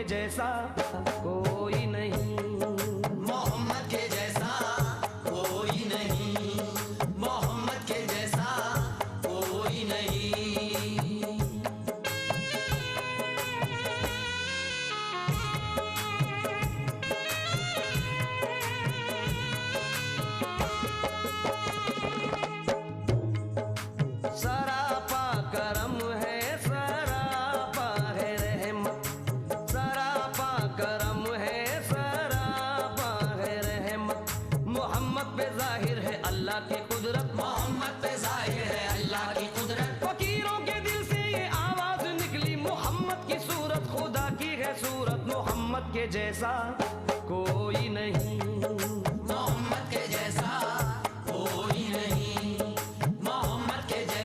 जैसा कोई नहीं, मोहम्मद के जैसा कोई नहीं, मोहम्मद के जैसा कोई नहीं। सरापा करम है, सरापा है रहमत, सरापा करम है, सरापा है रहमत। मोहम्मद पे जाहिर है अल्लाह की कुदरत, मोहम्मद पे जाहिर है अल्लाह की कुदरत। फकीरों के दिल से ये आवाज निकली, मोहम्मद की सूरत खुदा की है सूरत, मोहम्मद के जैसा कोई नहीं।